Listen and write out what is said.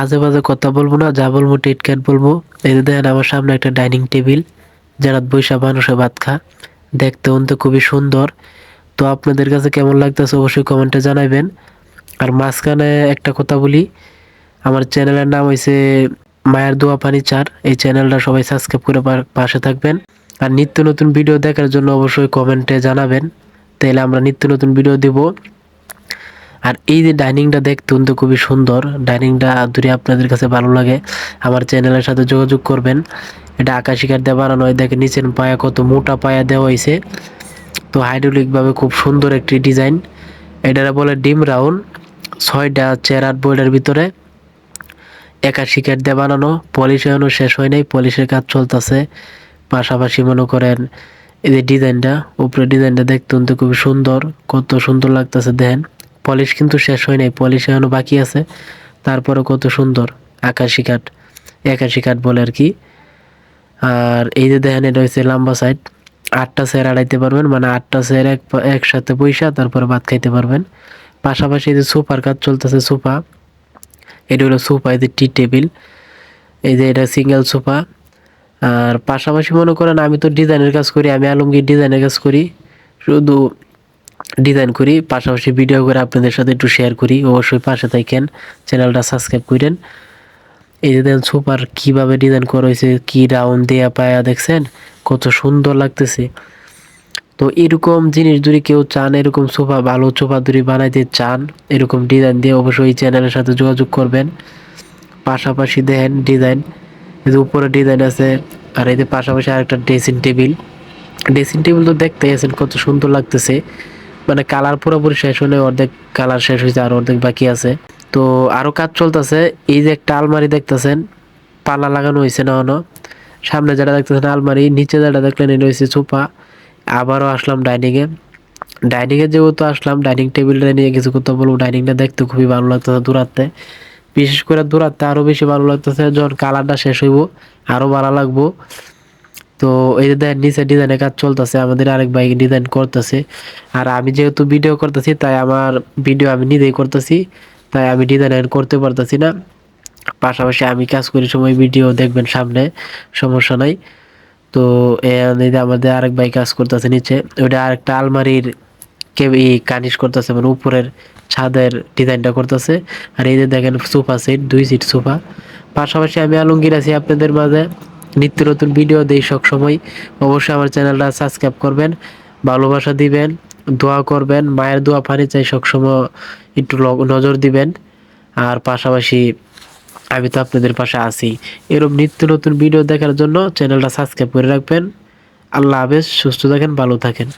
আজে বাজে কথা বলবো না, যা বলবো টেটকাট বলবো। এই যে দেখেন আমার সামনে একটা ডাইনিং টেবিল, যারা বৈশা মানুষে ভাত খা, দেখতে তো খুবই সুন্দর। তো আপনাদের কাছে কেমন লাগতেছে অবশ্যই কমেন্টে জানাবেন। আর মাঝখানে একটা কথা বলি, আমার চ্যানেলের নাম হয়েছে মায়ের দোয়া ফার্নিচার। এই চ্যানেলটা সবাই সাবস্ক্রাইব করে পাশে থাকবেন। আর নিত্য নতুন ভিডিও দেখার জন্য অবশ্যই কমেন্টে জানাবেন, তাহলে আমরা নিত্য নতুন ভিডিও দিব। আর এই যে ডাইনিংটা দেখতে তো খুবই সুন্দর, ডাইনিংটা যদি আপনাদের কাছে ভালো লাগে আমার চ্যানেলের সাথে যোগাযোগ করবেন। এটা আকাশি কাঠ দিয়ে বানানো হয়, দেখেন নিচের পায়া কত মোটা পায়া দেওয়া হয়েছে। তো হাইড্রোলিকভাবে খুব সুন্দর একটি ডিজাইন। এটারা বলে ডিম রাউন্ড, 6টা চেয়ার 8 বোর্ডের ভিতরে আকাশি কাঠ দিয়ে বানানো। পলিশ এখনো শেষ হয় নাই, পলিশের কাজ চলতেছে। পাশাপাশি মনে করেন এই যে ডিজাইনটা, উপরে ডিজাইনটা দেখতে তো খুবই সুন্দর, কত সুন্দর লাগতেছে দেখেন। পলিশ কিন্তু শেষ হয় নাই, পলিশ এখনো বাকি আছে। তারপরে কত সুন্দর আকাশি কাঠ, আকাশি কাঠ বলে আর কি। আর এই যে দেখেন এটা হচ্ছে লম্বা সাইড, 8টা চেয়ার আড়াইতে পারবেন, মানে 8টা চেয়ার একসাথে বইসা তারপরে ভাত খাইতে পারবেন। পাশাপাশি এই যে সোফার কাজ চলতেছে, সোফা, এটা হলো সোফা, এই যে টি টেবিল, এই যে এটা সিঙ্গেল সোফা। আর পাশাপাশি মনে করেন আমি তো ডিজাইনের কাজ করি, আমি আলমগীর ডিজাইনের কাজ করি, শুধু ডিজাইন করি, পাশাপাশি ভিডিও করে আপনাদের সাথে একটু শেয়ার করি। অবশ্যই পাশে থাকেন, চ্যানেলটা সাবস্ক্রাইব করেন। এই যে দেখেন সুপার কিভাবে ডিজাইন করা হয়েছে, কি রাউন্ড দেয়া পায়া দেখছেন, কত সুন্দর লাগতেছে। তো এরকম জিনিস যদি কেউ চান, এরকম সোফা, ভালো সোফা যদি বানাইতে চান এরকম ডিজাইন দিয়ে, অবশ্যই এই চ্যানেলের সাথে যোগাযোগ করবেন। পাশাপাশি দেখেন ডিজাইন, এই যে উপরে ডিজাইন আছে। আর এই যে পাশাপাশি আরেকটা ড্রেসিং টেবিল, ড্রেসিং টেবিল তো দেখতে আছেন কত সুন্দর লাগতেছে। মানে কালার পুরোপুরি শেষ হলে, অর্ধেক কালার শেষ হয়েছে আর অর্ধেক বাকি আছে। তো আরো কাজ চলতেছে। এই যে একটা আলমারি দেখতেছেন, পাল্লা লাগানো হয়েছে না হনো। সামনে যেটা দেখতেছেন আলমারি, নিচে যেটা দেখলেন এটা হয়েছে সোফা। আবারও আসলাম ডাইনিংয়ে, ডাইনিংয়ে যেহেতু আসলাম, ডাইনিং টেবিলটা নিয়ে কিছু কথা বলবো। ডাইনিংটা দেখতে খুবই ভালো লাগতেছে দূরাতে, বিশেষ করে দূরাতে আরো বেশি ভালো লাগতেছে। যখন কালারটা শেষ হইব আরো ভালো লাগবো। তো এই যে দেখেন নিচে ডিজাইনের কাজ চলতেছে, আমাদের আরেক ভাই ডিজাইন করতেছে। আর আমি যেহেতু ভিডিও করতেছি, তাই আমার ভিডিও আমি নিজেই করতেছি, তাই আমি ডিজাইন করতে পারতেছি না। পাশাপাশি আমি কাজ করি সময় ভিডিও দেখবেন সামনে, সমস্যা নাই। তো এই যে আমাদের আরেক ভাই কাজ করতেছে নিচে, ওইটা আরেকটা আলমারির কানিশ করতেছে, মানে উপরের ছাদের ডিজাইনটা করতেছে। আর এই যে দেখেন সোফা সেট, 2 সিট সোফা। পাশাপাশি আমি আলমগীর আছি আপনাদের মাঝে, নিত্য নতুন ভিডিও দেই সব সময়। অবশ্যই আমার চ্যানেলটা সাবস্ক্রাইব করবেন, ভালোবাসা দিবেন, দোয়া করবেন। মায়ের দোয়া পানি চাই সবসময়, একটু নজর দিবেন। আর পাশাপাশি আমি তো আপনাদের পাশে আছি। এরকম নিত্য নতুন ভিডিও দেখার জন্য চ্যানেলটা সাবস্ক্রাইব করে রাখবেন। আল্লাহ হাফেজ, সুস্থ থাকেন, ভালো থাকেন।